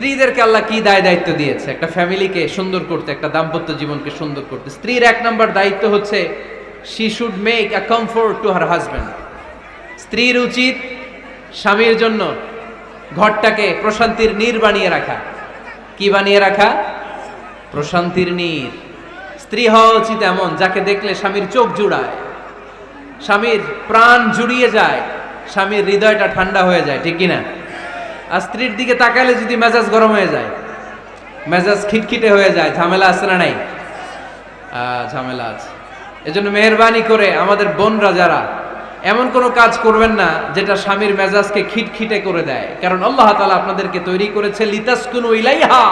স্ত্রীদেরকে আল্লাহ কি দায়িত্ব দিয়েছে একটা ফ্যামিলিকে সুন্দর করতে, একটা দাম্পত্য জীবনকে সুন্দর করতে। স্ত্রীর 1 নম্বর দায়িত্ব হচ্ছে she should make a comfort to her husband. স্ত্রীর উচিত স্বামীর জন্য ঘরটাকে প্রশান্তির নীড় বানিয়ে রাখা। কি বানিয়ে রাখা? প্রশান্তির নীড়। স্ত্রী হওয়া উচিত এমন যাকে দেখলে স্বামীর চোখ জুড়ায়, স্বামীর প্রাণ জুড়িয়ে যায়, স্বামীর হৃদয়টা ঠান্ডা হয়ে যায়, ঠিক কিনা? আর স্ত্রীর দিকে তাকালে যদি মেজাজ গরম হয়ে যায়, মেজাজ খিটখিটে হয়ে যায়, ঝামেলা আছে না নাই? ঝামেলা আছে। এজন্য মেহেরবানি করে আমাদের বোনরা যারা এমন কোনো কাজ করবেন না যেটা স্বামীর মেজাজকে খিটখিটে করে দেয়, কারণ আল্লাহ তাআলা আপনাদেরকে তৈরি করেছে লিতাসকুনু ইলাইহা,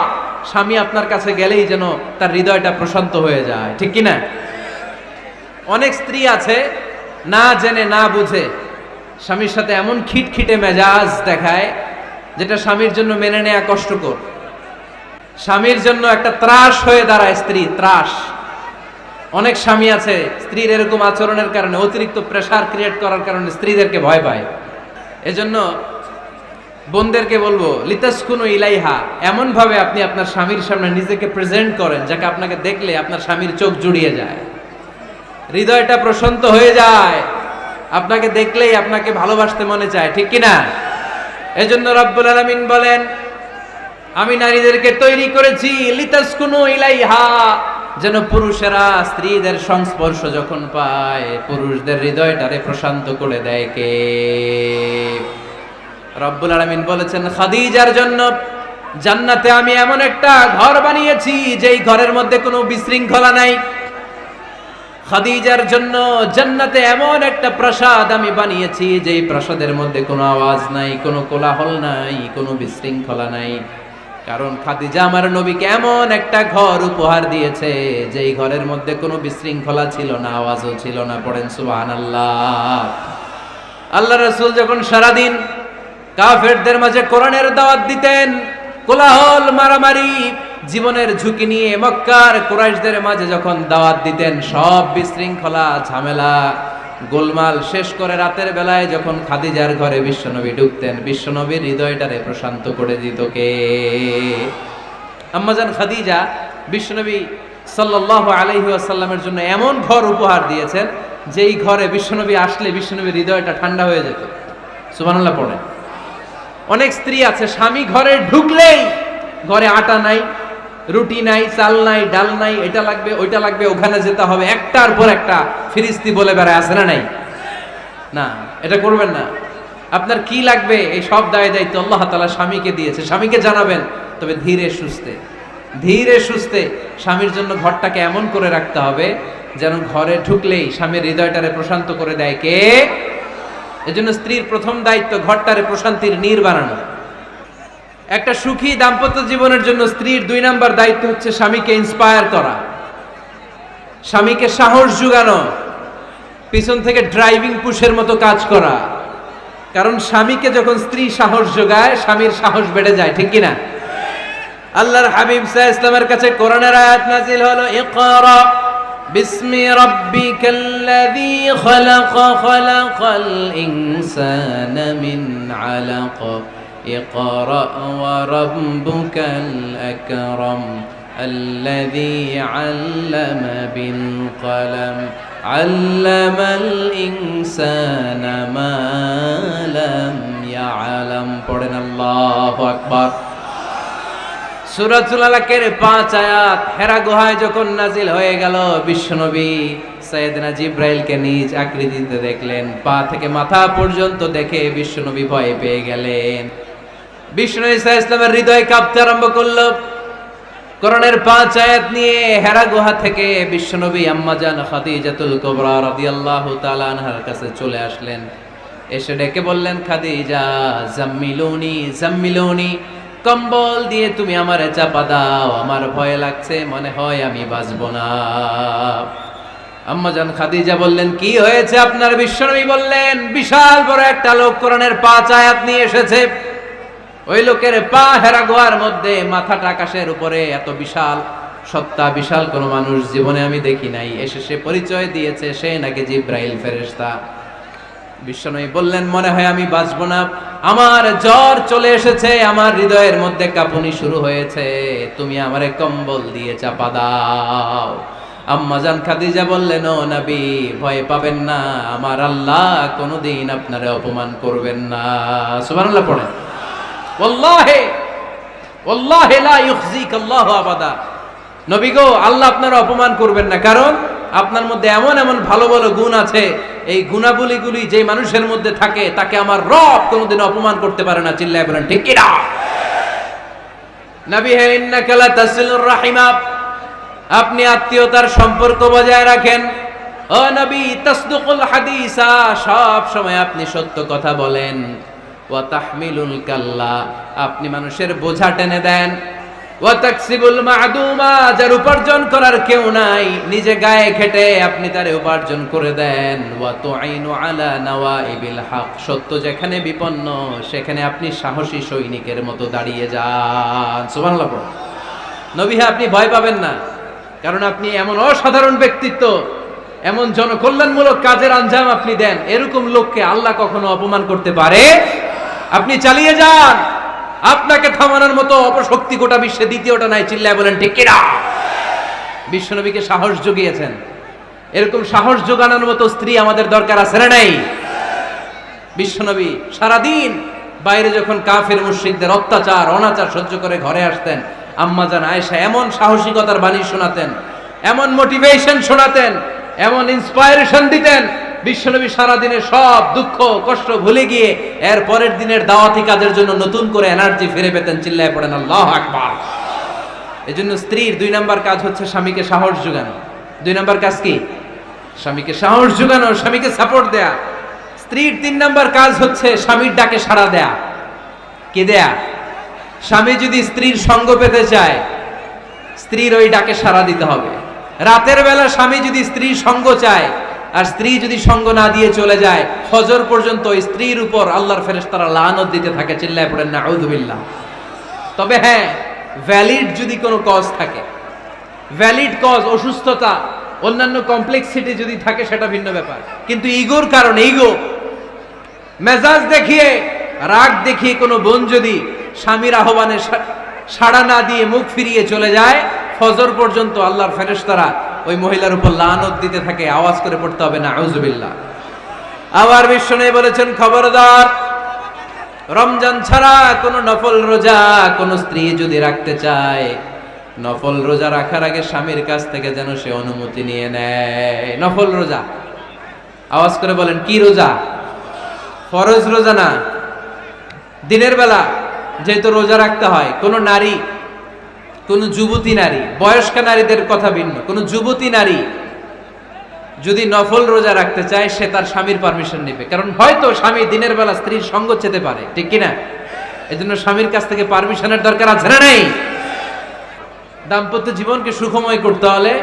স্বামী আপনার কাছে গেলেই যেন তার হৃদয়টা প্রশান্ত হয়ে যায়, ঠিক কিনা? অনেক স্ত্রী আছে না জেনে না বুঝে স্বামীর সাথে এমন খিটখিটে মেজাজ দেখায় যেটা স্বামীর জন্য মেনে নেওয়া কষ্টকর। স্বামীর জন্য একটা ত্রাস হয়ে দাঁড়ায় স্ত্রী, ত্রাস। অনেক স্বামী আছে স্ত্রীর এরকম আচরণের কারণে, অতিরিক্ত প্রেসার ক্রিয়েট করার কারণে স্ত্রীদেরকে ভয় পায়। এজন্য বোনদেরকে বলবো লিতাসকুনু ইলাইহা, এমন ভাবে আপনি আপনার স্বামীর সামনে নিজেকে প্রেজেন্ট করেন যাকে আপনাকে দেখলে আপনার স্বামীর চোখ জুড়িয়ে যায়, হৃদয়টা প্রশান্ত হয়ে যায়, আপনাকে দেখলেই আপনাকে ভালোবাসতে মনে চায়, ঠিক কিনা? এজন্য রব্বুল আলামিন বলেন আমি নারীদেরকে তৈরি করেছি লিতাসকুনু ইলাইহা, যেন পুরুষেরা স্ত্রীদের সংস্পর্শ যখন পায় পুরুষদের হৃদয়টারে প্রশান্ত করে দেয়। কে? রব্বুল আলামিন বলেছেন খাদিজার জন্য জান্নাতে আমি এমন একটা ঘর বানিয়েছি যেই ঘরের মধ্যে কোনো বিশৃঙ্খলা নাই। খাদিজার জন্য জান্নাতে এমন একটা প্রাসাদ আমি বানিয়েছি যেই প্রাসাদের মধ্যে কোনো আওয়াজ নাই, কোনো কোলাহল নাই, কোনো বিশৃঙ্খলা নাই। কারণ খাদিজা আমার নবীকে এমন একটা ঘর উপহার দিয়েছে যেই ঘরের মধ্যে কোনো বিশৃঙ্খলা ছিল না, আওয়াজও ছিল না। পড়েন সুবহানাল্লাহ। আল্লাহ রাসূল যখন সারাদিন কাফেরদের মাঝে কোরআনের দাওয়াত দিতেন, কোলাহল মারামারি জীবনের ঝুঁকি নিয়ে মক্কার কুরাইশদের মাঝে যখন দাওয়াত দিতেন, সব বিশৃঙ্খলা ঝামেলা গোলমাল শেষ করে রাতের বেলায় যখন খাদিজার ঘরে বিশ্বনবী ঢুকতেন, বিশ্বনবীর হৃদয়টারে প্রশান্ত করে দিত কে? আম্মাজান খাদিজা বিশ্বনবী সাল্লাল্লাহু আলাইহি ওয়াসাল্লামের জন্য এমন ঘর উপহার দিয়েছেন যেই ঘরে বিশ্বনবী আসলে বিশ্বনবীর হৃদয়টা ঠান্ডা হয়ে যেত। সুবহানাল্লাহ পড়েন। অনেক স্ত্রী আছে স্বামী ঘরে ঢুকলেই ঘরে আটা নাই, রুটি নাই, চাল নাই, ডাল নাই, এটা লাগবে ওইটা লাগবে, ওখানে যেতে হবে, একটার পর একটা ফিরিস্তি বলে বেড়ায়, আছে না নাই? না, এটা করবেন না। আপনার কি লাগবে এই সব দায়িত্ব আল্লাহ তাআলা স্বামীকে দিয়েছে, স্বামীকে জানাবেন। তবে ধীরে সুস্থে, ধীরে সুস্থে স্বামীর জন্য ঘরটাকে এমন করে রাখতে হবে যেন ঘরে ঢুকলেই স্বামীর হৃদয়টারে প্রশান্ত করে দেয় কে? এজন্য স্ত্রীর প্রথম দায়িত্ব ঘরটারে প্রশান্তির নীড় বানানো। একটা সুখী দাম্পত্য জীবনের জন্য স্ত্রীর 2 নম্বর দায়িত্ব হচ্ছে স্বামীকে ইন্সপায়ার করা, স্বামীকে সাহস জোগানো, পিছন থেকে ড্রাইভিং পুশের মতো কাজ করা। কারণ স্বামীকে যখন স্ত্রী সাহস যোগায় স্বামীর সাহস বেড়ে যায়, ঠিক কিনা? আল্লাহর হাবিব সাল্লাল্লাহু আলাইহি ওয়াসাল্লামের কাছে কোরআনের আয়াত নাযিল হলো ইকরা বিসমি রাব্বিকাল্লাযী খালাক খালাকাল ইনসানা মিন আলাক ইকরা ওয়া রাব্বুকাল আকরাম আল্লাযী আল্লামা বিল কলম আল্লামাল ইনসানা মা লাম ইয়ালাম। পড়েন আল্লাহু আকবার। সূরাতুল আলাকের 5 আয়াত হেরা গুহায় যখন নাজিল হয়ে গেল, বিশ্বনবী সাইয়েদনা জিবরাইলকে নিজ আকৃতিতে দেখলেন, পা থেকে মাথা পর্যন্ত দেখে বিশ্বনবী ভয় পেয়ে গেলেন। বিশ্বনবী সাল্লাল্লাহু আলাইহি ওয়াসাল্লামের হৃদয় কাঁপতে আরম্ভ করলো। কোরআনের 5 আয়াত নিয়ে হেরা গুহা থেকে বিশ্বনবী আম্মাজান খাদিজাতুল কুবরা রাদিয়াল্লাহু তাআলা আনহার কাছে চলে আসলেন। এসে ডেকে বললেন, খাদিজা জাম্মিলুনি জাম্মিলুনি, কম্বল দিয়ে তুমি আমারে চাপা দাও, আমার ভয় লাগছে, মনে হয় আমি বাঁচব না। আম্মাজান খাদিজা বললেন, কি হয়েছে আপনার? বিশ্বনবী বললেন, বিশাল বড় একটা লোক কোরআনের 5 আয়াত নিয়ে এসেছে। ওই লোকের পা হেরা গুহার মধ্যে, মাথাটা আকাশের উপরে, এত বিশাল সত্তা, বিশাল কোন মানুষ জীবনে আমি দেখি নাই। এসে সে পরিচয় দিয়েছে সে নাকি জিবরাইল ফেরেশতা। বিশ্বনবী বললেন, মনে হয় আমি বাঁচবো না, আমার জ্বর চলে এসেছে, আমার হৃদয়ের মধ্যে কাঁপুনি শুরু হয়েছে, তুমি আমারে কম্বল দিয়ে চাপা দাও। আম্মা জান খাদিজা বললেন, ও নবী ভয় পাবেন না, আমার আল্লাহ কোনোদিন আপনারে অপমান করবেন না। সুবহানাল্লাহ পড়েন। ওয়াল্লাহি ওয়াল্লাহি লা ইউখজিক আল্লাহু আবাদা। নবী গো, আল্লাহ আপনারা অপমান করবেন না, কারণ আপনার মধ্যে এমন এমন ভালো ভালো গুণ আছে, এই গুণাবলীগুলি যে মানুষের মধ্যে থাকে তাকে আমার রব কোনোদিন অপমান করতে পারে না। চিল্লায় বলেন ঠিক কি না? নবী হে, ইন্নাকা লা তাসিলুর রাহিমা, আপনি আত্মীয়তার সম্পর্ক বজায় রাখেন। ও নবী, তাসদুকুল হাদিসা, সব সময় আপনি সত্য কথা বলেন। ওয়া তাহমিলুল কাল্লা, আপনি মানুষের বোঝা টেনে দেন। ওয়া তাকসিবুল মা'দুমা, যার উপার্জন করার কেউ নাই, নিজে গায়ে খেটে আপনি তারে উপার্জন করে দেন। ওয়া তুঈনু আলা নাওয়াইবিল হক, সত্য যেখানে বিপন্ন সেখানে আপনি সাহসী সৈনিকের মতো দাঁড়িয়ে যান। সুবহানাল্লাহ। নবী হে, আপনি ভয় পাবেন না, কারণ আপনি এমন অসাধারণ ব্যক্তিত্ব, এমন জনকল্যাণমূলক কাজের আঞ্জাম আপনি দেন, এরকম লোককে আল্লাহ কখনো অপমান করতে পারে? আপনি চালিয়ে যান, আপনাকে থামানোর মতো অপশক্তি গোটা বিশ্বে দ্বিতীয়টা নাই। চিল্লায় বলেন ঠিক কি না? বিশ্বনবীকে সাহস জুগিয়েছেন, এরকম সাহস জোগানোর মতো স্ত্রী আমাদের দরকার আছে না নাই? বিশ্বনবী সারাদিন বাইরে যখন কাফের মুশরিকদের অত্যাচার অনাচার সহ্য করে ঘরে আসতেন, আম্মা জান আয়েশা এমন সাহসিকতার বাণী শোনাতেন, এমন মোটিভেশন শোনাতেন, এমন ইন্সপায়ারেশন দিতেন, বিশ্বনবী সারাদিনে সব দুঃখ কষ্ট ভুলে গিয়ে এর পরের দিনের দাওয়াতি কাজের জন্য নতুন করে এনার্জি ফিরে পেতেন। চিল্লায় পড়েন আল্লাহু আকবার। এজন্য স্ত্রীর 2 নাম্বার কাজ হচ্ছে স্বামীকে সাহস যোগানো। 2 নাম্বার কাজ কি? স্বামীকে সাহস যোগানো, স্বামীকে সাপোর্ট দেয়া। স্ত্রীর 3 নাম্বার কাজ হচ্ছে স্বামীর ডাকে সাড়া দেয়া। কি দেয়া? স্বামী যদি স্ত্রীর সঙ্গ পেতে চায়, স্ত্রীর ওই ডাকে সাড়া দিতে হবে। রাতের বেলা স্বামী যদি স্ত্রীর সঙ্গ চায়, আর স্ত্রী যদি সঙ্গ না দিয়ে চলে যায়, ফজর পর্যন্ত স্ত্রীর উপর আল্লাহর ফেরেশতারা লানত দিতে থাকে। চিল্লায় পড়েন নাউযু বিল্লাহ। তবে হ্যাঁ, ভ্যালিড যদি কোনো কজ থাকে, ভ্যালিড কজ, অসুস্থতা, অন্যান্য কমপ্লেক্সিটি যদি থাকে, সেটা ভিন্ন ব্যাপার। কিন্তু ইগোর কারণে, ইগো, মেজাজ দেখিয়ে, রাগ দেখিয়ে কোনো বোন যদি স্বামীর আহ্বানে সাড়া না দিয়ে মুখ ফিরিয়ে চলে যায়, ফজর পর্যন্ত আল্লাহর ফেরেশতারা ওই মহিলার উপর লানত দিতে থাকে। আওয়াজ করে পড়তে হবে নাউযু বিল্লাহ। আবার বিশ্বনবী বলেছেন, খবরদার, রমজান ছাড়া কোন নফল রোজা কোন স্ত্রী যদি রাখতে চায়, নফল রোজা রাখার আগে স্বামীর কাছ থেকে যেন সে অনুমতি নিয়ে নেয়। নফল রোজা, আওয়াজ করে বলেন কি রোজা? ফরজ রোজা না। দিনের বেলা যেহেতু রোজা রাখতে হয়, কোন নারী, কোন যুবতী নারী, বয়স্ক নারীদের কথা ভিন্ন, কোন যুবতী নারী যদি নফল রোজা রাখতে চায়, সে তার স্বামীর পারমিশন নেবে। কারণ হয়তো স্বামী দিনের বেলা স্ত্রীর সঙ্গ চেতে পারে, ঠিক কিনা? এজন্য স্বামীর কাছ থেকে পারমিশনের দরকার আছে না নাই? দাম্পত্য জীবনকে সুখময় করতে হলে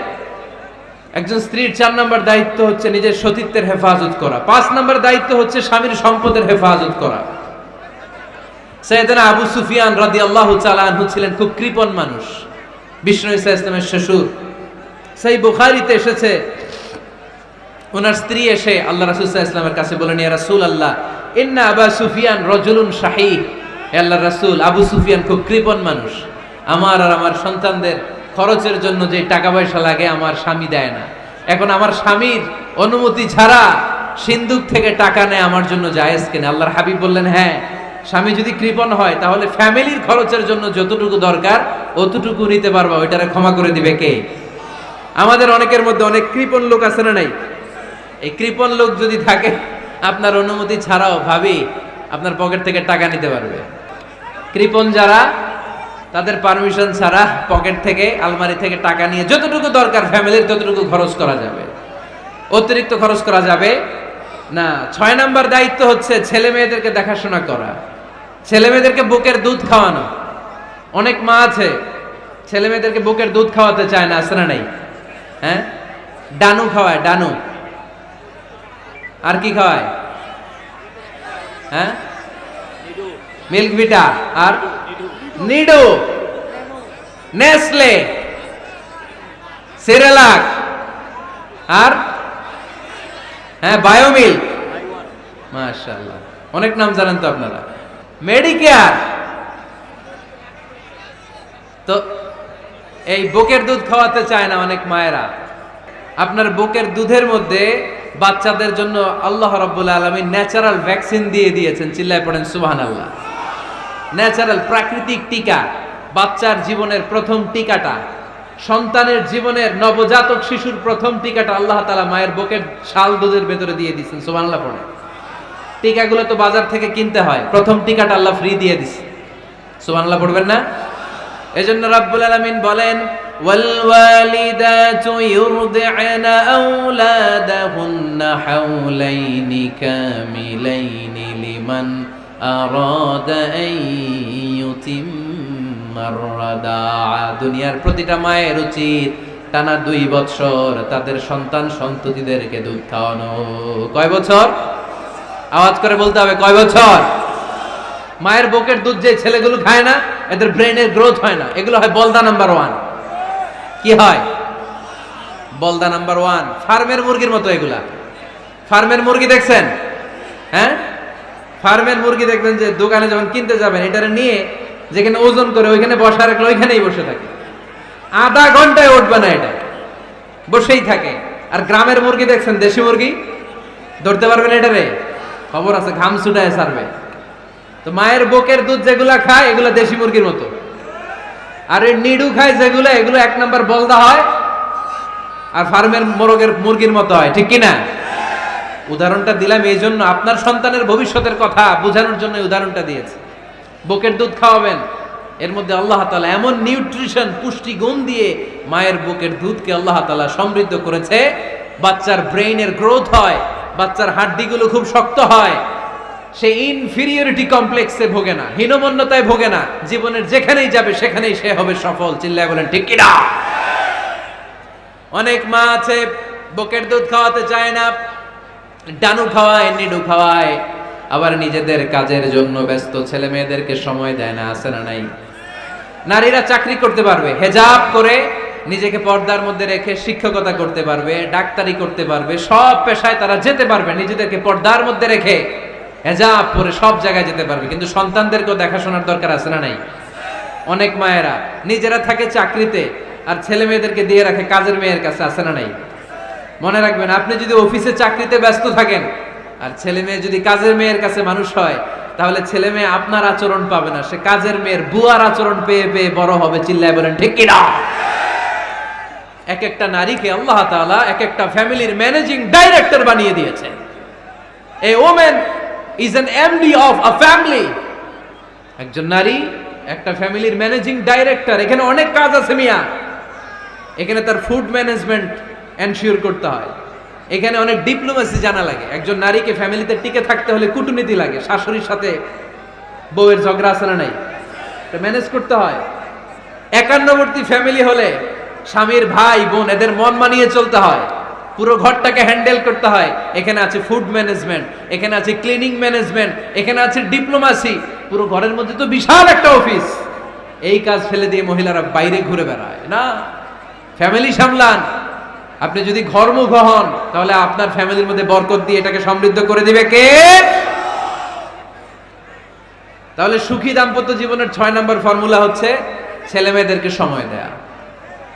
একজন স্ত্রীর 4 নম্বর দায়িত্ব হচ্ছে নিজের সতীত্বের হেফাজত করা। 5 নম্বর দায়িত্ব হচ্ছে স্বামীর সম্পদের হেফাজত করা। সাইয়েদনা আবু সুফিয়ান রাদিয়াল্লাহু তাআলা আনহু ছিলেন খুব কৃপণ মানুষ, বিষ্ণু ইসা ইসলামের শ্বশুর। সেই বুখারীতে এসেছে, ওনার স্ত্রী এসে আল্লাহ রাসূল সাল্লাল্লাহু আলাইহি ওয়াসাল্লামের কাছে বলেন, ইয়া রাসূলুল্লাহ, ইন্না আবা সুফিয়ান রাজুলুন শাহীহ। হে আল্লাহর রাসূল, আবু সুফিয়ান খুব কৃপণ মানুষ, আমার আর আমার সন্তানদের খরচের জন্য যে টাকা পয়সা লাগে আমার স্বামী দেয় না। এখন আমার স্বামীর অনুমতি ছাড়া সিন্দুক থেকে টাকা নেয় আমার জন্য জায়েজ কিনা? আল্লাহর হাবিব বললেন, হ্যাঁ, স্বামী যদি কৃপণ হয় তাহলে ফ্যামিলির খরচের জন্য যতটুকু দরকার অতটুকু নিতে পারবা, ওইটারে ক্ষমা করে দিবে কে? আমাদের অনেকের মধ্যে অনেক কৃপণ লোক আছে না নাই? এই কৃপণ লোক যদি থাকে, আপনার অনুমতি ছাড়াও ভাবি আপনার পকেট থেকে টাকা নিতে পারবে। কৃপণ যারা, তাদের পারমিশন ছাড়া পকেট থেকে, আলমারি থেকে টাকা নিয়ে যতটুকু দরকার ফ্যামিলির ততটুকু খরচ করা যাবে, অতিরিক্ত খরচ করা যাবে না। 6 নাম্বার দায়িত্ব হচ্ছে ছেলে মেয়েদেরকে দেখাশোনা করা, ছেলে মেয়েদেরকে বুকের দুধ খাওয়ানো। অনেক মা আছে ছেলে মেয়েদেরকে বুকের দুধ খাওয়াতে চায় না, আছে না নাই? হ্যাঁ, ডানু খাওয়ায়, ডানু। আর কি খাওয়ায়? হ্যাঁ, মিল্ক ভিটা, আর নিডো, নেসলে, সেরেলাক, আর হ্যাঁ বায়োমিল্ক, মাশাআল্লাহ, অনেক নাম জানেন তো আপনারা। মেডিকেয়ার, তো এই বুকের দুধ খাওয়াতে চায় না অনেক মায়েরা। আপনার বুকের দুধের মধ্যে বাচ্চাদের জন্য আল্লাহ রাব্বুল আলামিন ন্যাচারাল ভ্যাকসিন দিয়ে দিয়েছেন, চিল্লায় পড়েন সুবহানাল্লাহ। ন্যাচারাল, প্রাকৃতিক টিকা, বাচ্চার জীবনের প্রথম টিকাটা, সন্তানের জীবনের নবজাতক শিশুর প্রথম টিকাটা আল্লাহ তাআলা মায়ের বুকের শাল দুধের ভেতরে দিয়ে দিয়েছেন, সুবহানাল্লাহ পড়ে। টিকাগুলো তো বাজার থেকে কিনতে হয়, প্রথম টিকাটা আল্লাহ ফ্রি দিয়ে দিয়েছে, সুবহানাল্লাহ পড়বেন না? এজন্য রাব্বুল আলামিন বলেন, ওয়াল ওয়ালিদাতু ইউরদি'না আওলাদাহুন্না হাওলাইনি কামিলাইনি লিমান আরাদা আন ইউতিম্মার রাদাআ। দুনিয়ার প্রতিটা মায়ের উচিত টানা 2 বছর তাদের সন্তান সন্ততিদেরকে দুধ খাওয়ানো। কয় বছর? আওয়াজ করে বলতে হবে, কয় বছর? মায়ের বুকের দুধ যে ছেলেগুলো খায় না, এদের ব্রেনের গ্রোথ হয় না, এগুলো হয় বলদা নাম্বার 1। কি হয়? বলদা নাম্বার 1। ফার্মের মুরগির মতো এগুলা। ফার্মের মুরগি দেখছেন? হ্যাঁ, ফার্মের মুরগি দেখবেন যে দোকানে যখন কিনতে যাবেন, এটারে নিয়ে যেখানে ওজন করে ওইখানে বসা রাখলে ওইখানেই বসে থাকে, আধা ঘন্টায় উঠবে না, এটা বসেই থাকে। আর গ্রামের মুরগি দেখছেন, দেশি মুরগি, ধরতে পারবেন এটারে, খবর আছে, ঘাম ছুটায় ছাড়বে। তো মায়ের বুকের দুধ যেগুলা খায় এগুলা দেশি মুরগির মতো, আর এই নিডু খায় যেগুলো, এগুলো 1 নাম্বার বলদা হয়, আর ফার্মের মুরগির মতো হয়, ঠিক কিনা? উদাহরণটা দিলাম এই জন্য, আপনার সন্তানের ভবিষ্যতের কথা বোঝানোর জন্য উদাহরণটা দিয়েছে। বুকের দুধ খাওয়াবেন, এর মধ্যে আল্লাহ তাআলা এমন নিউট্রিশন, পুষ্টি গুণ দিয়ে মায়ের বুকের দুধকে আল্লাহ তাআলা সমৃদ্ধ করেছে, বাচ্চার ব্রেইনের গ্রোথ হয়, বাচ্চার হাড্ডিগুলো খুব শক্ত হয়, সে ইনফিরিয়রিটি কমপ্লেক্সে ভোগে না, হীনমন্যতায় ভোগে না, জীবনের যেখানেই যাবে সেখানেই সে হবে সফল। চিল্লায় বলেন ঠিক কিনা? অনেক মা আছে বুকের দুধ খাওয়াতে চায় না, ডানু খাওয়ায়, নিডু খাওয়ায়, আবার নিজেদের কাজের জন্য ব্যস্ত, ছেলে মেয়েদেরকে সময় দেয় না, আছে না নাই? নারীরা চাকরি করতে পারবে, হেজাব করে নিজেকে পর্দার মধ্যে রেখে শিক্ষকতা করতে পারবে, ডাক্তারি করতে পারবে, সব পেশায় তারা যেতে পারবে, নিজেদেরকে পর্দার মধ্যে রেখে হেজাব পরে সব জায়গায় যেতে পারবে। কিন্তু সন্তানদেরকেও দেখাশোনার দরকার আছে না নাই? অনেক মায়েরা নিজেরা থাকে চাকরিতে আর ছেলে মেয়েদেরকে দিয়ে রাখে কাজের মেয়ের কাছে, আছে না নাই? মনে রাখবেন, আপনি যদি অফিসে চাকরিতে ব্যস্ত থাকেন আর ছেলে মেয়ে যদি কাজের মেয়ের কাছে মানুষ হয়, তাহলে ছেলে মেয়ে আপনার আচরণ পাবে না, সে কাজের মেয়ের বুয়ার আচরণ পেয়ে পেয়ে বড় হবে। চিল্লায় বলেন ঠিক কিনা? এক একটা নারীকে আল্লাহ তাআলা এক একটা ফ্যামিলির ম্যানেজিং ডাইরেক্টর বানিয়ে দিয়েছে। A woman is an MD of a family. একজন নারী একটা ফ্যামিলির ম্যানেজিং ডাইরেক্টর। এখানে অনেক কাজ আছে মিয়া, এখানে তার ফুড ম্যানেজমেন্ট এনশিওর করতে হয়, এখানে অনেক ডিপ্লোমেসি জানা লাগে। একজন নারীকে ফ্যামিলিতে টিকে থাকতে হলে কূটনীতি লাগে, শাশুড়ির সাথে বউয়ের ঝগড়া আছে না নাই, এটা ম্যানেজ করতে হয়। একান্নবর্তী ফ্যামিলি হলে স্বামীর ভাই বোন এদের মন মানিয়ে চলতে হয়, পুরো ঘরটাকে হ্যান্ডেল করতে হয়। এখানে আছে ফুড ম্যানেজমেন্ট, এখানে আছে ক্লিনিং ম্যানেজমেন্ট, এখানে আছে ডিপ্লোমাসি। পুরো ঘরের মধ্যে তো বিশাল একটা অফিস। এই কাজ ফেলে দিয়ে মহিলারা বাইরে ঘুরে বেড়ায় না, ফ্যামিলি সামলান। আপনি যদি ঘরমুখ হন তাহলে আপনার ফ্যামিলির মধ্যে বরকত দিয়ে এটাকে সমৃদ্ধ করে দিবে কে? তাহলে সুখী দাম্পত্য জীবনের 6 নম্বর ফর্মুলা হচ্ছে ছেলে মেয়েদেরকে সময় দেয়া।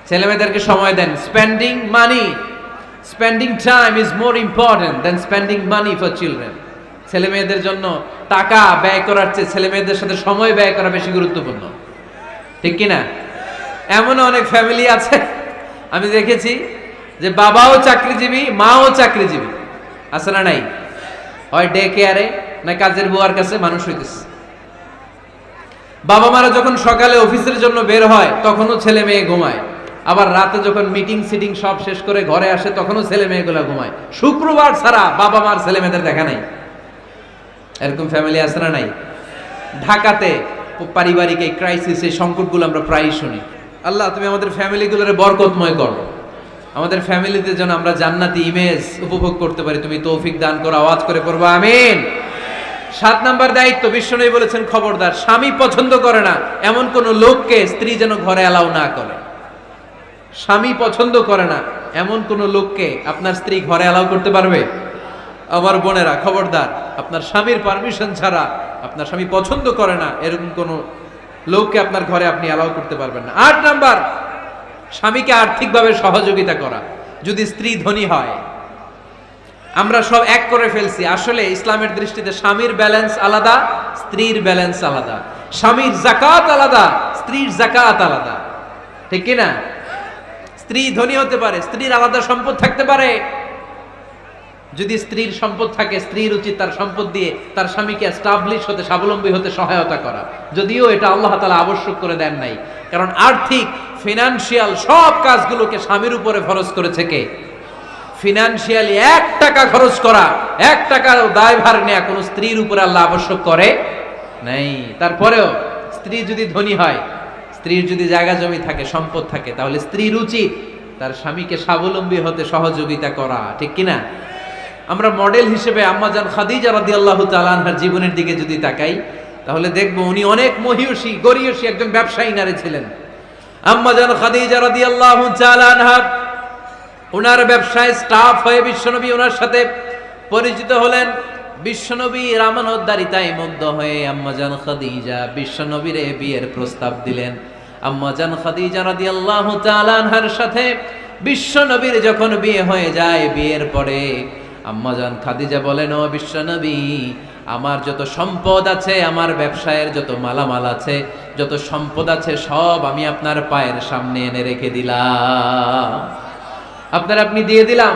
ছেলে মেয়েদেরকে সময় দেন। Spending money, spending time is more important than spending money for children. ছেলে মেয়েদের জন্য টাকা ব্যয় করার চেয়ে ছেলে মেয়েদের সাথে সময় ব্যয় করা বেশি গুরুত্বপূর্ণ, ঠিক কিনা? এমন অনেক ফ্যামিলি আছে আমি দেখেছি যে বাবাও চাকরিজীবী, মাও চাকরিজীবী, আছে না নাই? হয় ডে কেয়ারে না কাজের বুয়ার কাছে মানুষ হইতেছে। বাবা মারা যখন সকালে অফিসের জন্য বের হয় তখনও ছেলে মেয়ে ঘুমায়, আবার রাতে যখন মিটিং সিটিং সব শেষ করে ঘরে আসে তখনও ছেলে মেয়েগুলো ঘুমায়। শুক্রবার ছাড়া বাবা মার ছেলে মেয়েদের দেখা নাই। এরকম ফ্যামিলি আছে না নাই? ঢাকাতে পারিবারিক এই ক্রাইসিস, এই সংকটগুলো আমরা প্রায়ই শুনি। আল্লাহ তুমি আমাদের ফ্যামিলিগুলোরে বরকতময় করো, আমাদের ফ্যামিলিতে যেন আমরা জান্নাতি ইমেজ উপভোগ করতে পারি, তুমি তৌফিক দান করো। আওয়াজ করে পড়বো আমিন। 7 নাম্বার দায়িত্ব, বিশ্বনবী বলেছেন খবরদার, স্বামী পছন্দ করে না এমন কোন লোককে স্ত্রী যেন ঘরে অ্যালাউ না করে। স্বামী পছন্দ করে না এমন কোন লোককে আপনার স্ত্রী ঘরে অ্যালাউ করতে পারবে? আমার বোনেরা খবরদার, আপনার স্বামীর পারমিশন ছাড়া, আপনার স্বামী পছন্দ করে না এরকম কোন লোককে আপনার ঘরে আপনি অ্যালাউ করতে পারবেন না। 8 নাম্বার, স্বামীকে আর্থিকভাবে সহযোগিতা করা। যদি স্ত্রী ধনী হয়, আমরা সব এক করে ফেলছি, আসলে ইসলামের দৃষ্টিতে স্বামীর ব্যালেন্স আলাদা, স্ত্রীর ব্যালেন্স আলাদা। স্বামীর যাকাত আলাদা, স্ত্রীর যাকাত আলাদা, ঠিক কি না? স্ত্রী ধনী হতে পারে, স্ত্রীর আলাদা সম্পদ থাকতে পারে। যদি স্ত্রীর সম্পদ থাকে, স্ত্রীর উচিত তার সম্পদ দিয়ে তার স্বামীকে এস্টাবলিশ হতে, স্বাবলম্বী হতে সহায়তা করা। যদিও এটা আল্লাহ তাআলা আবশ্যক করে দেন নাই, কারণ আর্থিক ফিনান্সিয়াল সব কাজগুলোকে স্বামীর উপরে ফরজ করেছে কে? ফিনান্সিয়ালি 1 টাকা খরচ করা, 1 টাকার দায়ভার নেয়া কোন স্ত্রীর উপরে আল্লাহ আবশ্যক করে নাই। তারপরেও স্ত্রী যদি ধনী হয়, স্ত্রীর যদি জায়গা জমি থাকে, সম্পদ থাকে, তাহলে স্ত্রীর উচিত তার স্বামীকে স্বাবলম্বী হতে সহযোগিতা করা, ঠিক কিনা? আমরা মডেল হিসেবে আম্মাজান খাদিজা রাদিয়াল্লাহু তাআলা আনহার জীবনের দিকে যদি তাকাই, তাহলে দেখব উনি অনেক মহিয়সী, গরিয়সী একজন ব্যবসায়ী নারী ছিলেন। আম্মাজান খাদিজা রাদিয়াল্লাহু তাআলা আনহা ওনার ব্যবসায় স্টাফ হয়ে বিশ্বনবী ওনার সাথে পরিচিত হলেন। বিশ্বনবীর আমানতদারিতায় মুগ্ধ হয়ে আম্মাজান খাদিজা বিশ্বনবীর বিয়ের প্রস্তাব দিলেন। আম্মাজান খাদিজা রাদিয়াল্লাহু তাআলা আনহার সাথে বিশ্বনবীর যখন বিয়ে হয়ে যায়, বিয়ের পরে আম্মাজান খাদিজা বলেন, ও বিশ্বনবী, আমার যত সম্পদ আছে, আমার ব্যবসায়ের যত মালামাল আছে, যত সম্পদ আছে, সব আমি আপনার পায়ের সামনে এনে রেখে দিলাম। আপনি দিয়ে দিলাম,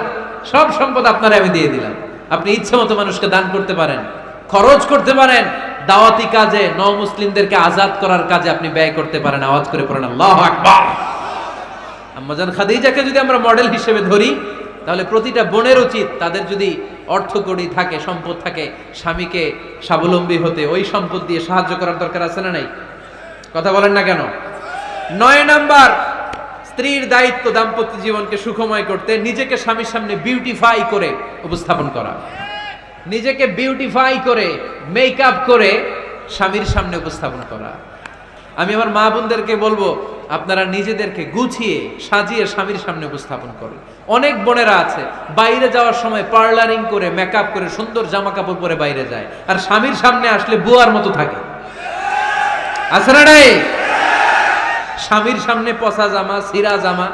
সব সম্পদ আপনারা আমি দিয়ে দিলাম। আপনি ইচ্ছে মতো মানুষকে দান করতে পারেন, খরচ করতে পারেন, দাওয়াতি কাজে, মুসলিমদেরকে আজাদ করার কাজে আপনি ব্যয় করতে পারেন। আওয়াজ করে পড়েন আল্লাহু আকবার। আম্মাজান খাদিজাকে যদি আমরা মডেল হিসেবে ধরি, তাহলে প্রতিটা বোনের উচিত তাদের যদি অর্থকড়ি থাকে, সম্পদ থাকে, স্বামীকে স্বাবলম্বী হতে ওই সম্পদ দিয়ে সাহায্য করার দরকার আছে না নাই? কথা বলেন না কেন? 9 নাম্বার, স্ত্রীর দায়িত্ব দাম্পত্য জীবনকে সুখময় করতে নিজেকে স্বামীর সামনে বিউটিফাই করে উপস্থাপন করা। নিজেকে বিউটিফাই করে, মেকআপ করে স্বামীর সামনে উপস্থাপন করা। আমি আমার মা বোনদেরকে বলবো, আপনারা নিজেদেরকে গুছিয়ে সাজিয়ে স্বামীর সামনে উপস্থাপন করুন। অনেক বোনেরা আছে বাইরে যাওয়ার সময় পার্লারিং করে, মেকআপ করে, সুন্দর জামা কাপড় পরে বাইরে যায়, আর স্বামীর সামনে আসলে বুয়ার মতো থাকে। আছে না নাই? স্বামীর সামনে পচা জামা, ছিঁড়া জামা,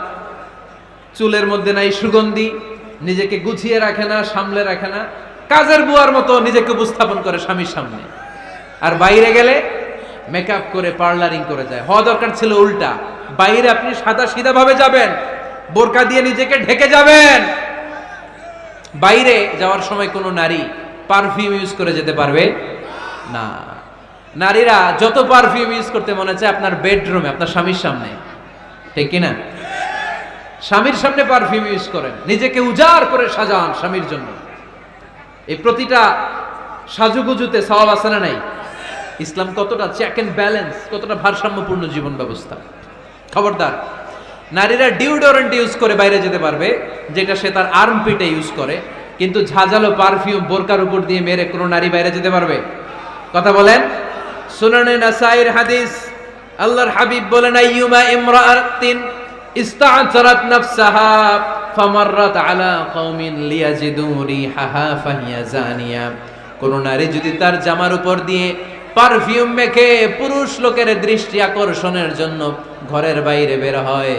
চুলের মধ্যে নাই সুগন্ধি, নিজেকে গুছিয়ে রাখে না, সামলে রাখে না, কাজের বুয়ার মতো নিজেকে উপস্থাপন করে স্বামীর সামনে। আর বাইরে গেলে মেকআপ করে, পার্লারিং করে যায়। হওয়া দরকার ছিল উল্টা, বাইরে আপনি সাদা সিধা ভাবে যাবেন, বোরকা দিয়ে নিজেকে ঢেকে যাবেন। বাইরে যাওয়ার সময় কোনো নারী পারফিউম ইউজ করে যেতে পারবে না। নারীরা যত পারফিউম ইউজ করতে মনে চায় আপনার বেডরুমে, আপনার স্বামীর সামনে, ঠিক কিনা? স্বামীর সামনে পারফিউম ইউজ করেন, নিজেকে উজাড় করে সাজান স্বামীর জন্য। এই প্রতিটা সাজুগুজুতে সওয়াব আছে না নাই? ইসলাম কতটা চেক এন্ড ব্যালেন্স, কতটা ভারসাম্যপূর্ণ জীবন ব্যবস্থা। খবরদার, নারীরা ডিওডোরেন্ট ইউজ করে বাইরে যেতে পারবে, যেটা সে তার আর্মপিটে ইউজ করে, কিন্তু ঝাঁঝালো পারফিউম বোরকার উপর দিয়ে মেরে কোনো নারী বাইরে যেতে পারবে? কথা বলেন। সুনানে নাসাইর হাদিস, আল্লাহর হাবিব বলেন, আইয়ুমা ইমরাআতিন ইস্তা'তারাত নাফসাহা ফামাররাত আলা কওমিন লিয়াজিদু রিহাহা ফাহিয়া জানিয়া। কোন নারী যদি তার জামার উপর দিয়ে পারফিউম মেখে পুরুষ লোকের দৃষ্টি আকর্ষণের জন্য ঘরের বাইরে বের হয়,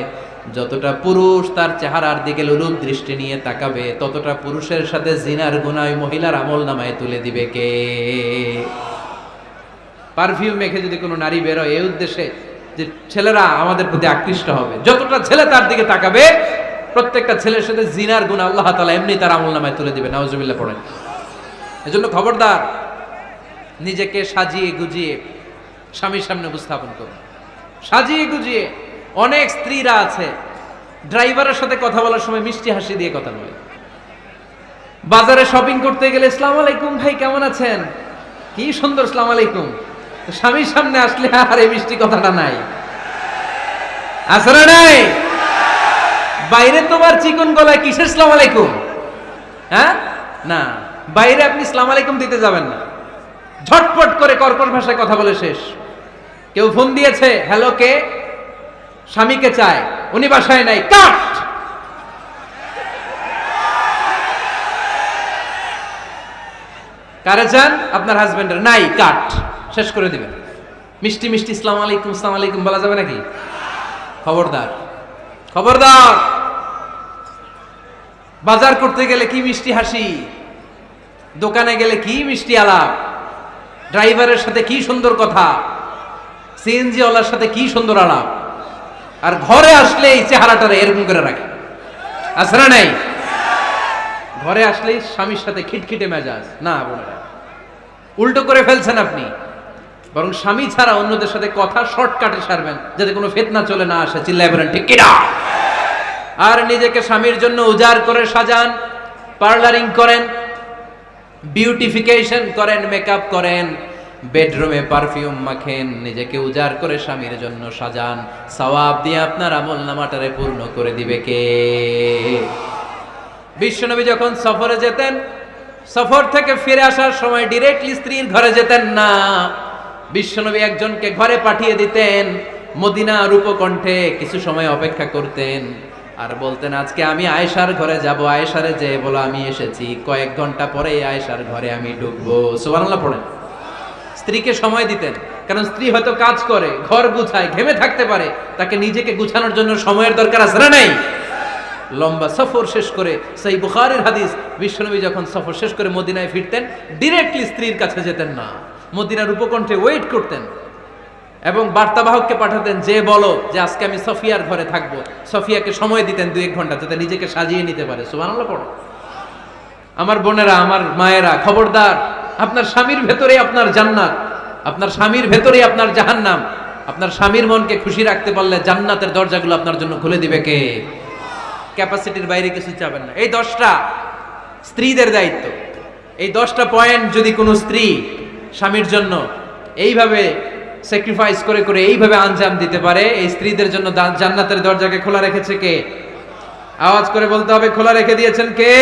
যতটা পুরুষ তার চেহারার দিকে লোলুপ দৃষ্টি নিয়ে তাকাবে, ততটা পুরুষের সাথে জিনার গুনাহ ওই মহিলার আমলনামায় তুলে দিবে কে? পারফিউম মেখে যদি কোনো নারী বের হয় এই উদ্দেশ্যে যে ছেলেরা আমাদের প্রতি আকৃষ্ট হবে, যতটা ছেলে তার দিকে তাকাবে, প্রত্যেকটা ছেলের সাথে জিনার গুনাহ আল্লাহ তাআলা এমনি তার আমলনামায় তুলে দিবে। নাউজুবিল্লাহ পড়েন। এজন্য খবরদার, নিজেকে সাজিয়ে গুজিয়ে স্বামীর সামনে উপস্থাপন করুন, সাজিয়ে গুজিয়ে। অনেক স্ত্রীরা আছে ড্রাইভারের সাথে কথা বলার সময় মিষ্টি হাসি দিয়ে কথা বলে, বাজারে শপিং করতে গেলে আসসালামু আলাইকুম ভাই কেমন আছেন, কি সুন্দর আসসালামু আলাইকুম। স্বামীর সামনে আসলে আর এই মিষ্টি কথাটা নাই, আসলে নাই। বাইরে তোমার চিকন গলায় কিসের আসসালামু আলাইকুম? হ্যাঁ, না, বাইরে আপনি আসসালামু আলাইকুম দিতে যাবেন না, ঝটপট করে কর্কশ ভাষায় কথা বলে শেষ। কেউ ফোন দিয়েছে, হ্যালো কে? স্বামীকে চায়, উনি বাসায় নাই, কাট। কারে চান? আপনার হাজবেন্ডের। নাই, কাট, শেষ করে দিবেন। মিষ্টি মিষ্টি আসসালামু আলাইকুম বলা যাবে নাকি? খবরদার, খবরদার। বাজার করতে গেলে কি মিষ্টি হাসি, দোকানে গেলে কি মিষ্টি আলাপ, ড্রাইভারের সাথে কি সুন্দর কথা, সিএনজি ওয়ালার সাথে কি সুন্দর আলাপ, আর ঘরে আসলে এই চেহারাটারে এরকম করে রাখে, আছে না নাই? ঘরে আসলেই স্বামীর সাথে খিটখিটে মেজাজ। না বোনেরা, উল্টো করে ফেলছেন আপনি। বরং স্বামী ছাড়া অন্যদের সাথে কথা শর্টকাটে সারবেন, যাতে কোনো ফিতনা চলে না আসে। চিল্লায় বলেন ঠিক কিনা? আর নিজেকে স্বামীর জন্য উজাড় করে সাজান, পার্লারিং করেন, বিউটিফিকেশন করেন, মেকআপ করেন, বেডরুমে পারফিউম মাখেন, নিজেকে উজাড় করে স্বামীর জন্য সাজান। সওয়াব দিয়ে আপনার আমলনামাটারে পূর্ণ করে দিবে কে? বিশ্বনবী যখন সফরে যেতেন, সফর থেকে ফিরে আসার সময় ডিরেক্টলি স্ত্রীর ঘরে যেতেন না। বিশ্বনবী একজনকে ঘরে পাঠিয়ে দিতেন, মদিনা রূপকণ্ঠে কিছু সময় অপেক্ষা করতেন আর বলতেন, আজকে আমি আয়েশার ঘরে যাব, আয়েশারে যে বলো আমি এসেছি। কয়েক ঘন্টা পরে আয়েশার ঘরে আমি ঢুকবো। সুবহানাল্লাহ পড়েন। স্ত্রীকে সময় দিতেন, কারণ স্ত্রী হয়তো কাজ করে, ঘর গুছায়, ঘেমে থাকতে পারে, তাকে নিজেকে গুছানোর জন্য সময়ের দরকার আছে না নাই? লম্বা সফর শেষ করে, সেই বুখারীর হাদিস, বিশ্বনবী যখন সফর শেষ করে মদিনায় ফিরতেন, ডিরেক্টলি স্ত্রীর কাছে যেতেন না, মদিনার উপকণ্ঠে ওয়েট করতেন এবং বার্তাবাহককে পাঠাতেন, যে বলো যে আজকে আমি সফিয়ার ঘরে থাকবো। সফিয়াকে সময় দিতেন 2-1 ঘন্টা, যাতে নিজেকে সাজিয়ে নিতে পারে। সুবহানাল্লাহ পড়ো। আমার বোনেরা, আমার মায়েরা, খবরদার, আপনার স্বামীর ভেতরে আপনার জান্নাত, আপনার স্বামীর ভেতরে আপনার জাহান্নাম। আপনার স্বামীর মনকে খুশি রাখতে পারলে জান্নাতের দরজাগুলো আপনার জন্য খুলে দিবে কে? ক্যাপাসিটির বাইরে কিছু চাবেন না। এই 10টা স্ত্রীদের দায়িত্ব। এই 10টা পয়েন্ট যদি কোনো স্ত্রী স্বামীর জন্য এইভাবে স্যাক্রিফাইস করে করে এইভাবে আঞ্জাম দিতে পারে, এই স্ত্রীদের জন্য জান্নাতের দরজাকে খোলা রেখেছে কে? আওয়াজ করে বলতে হবে, খোলা রেখে দিয়েছেন কে?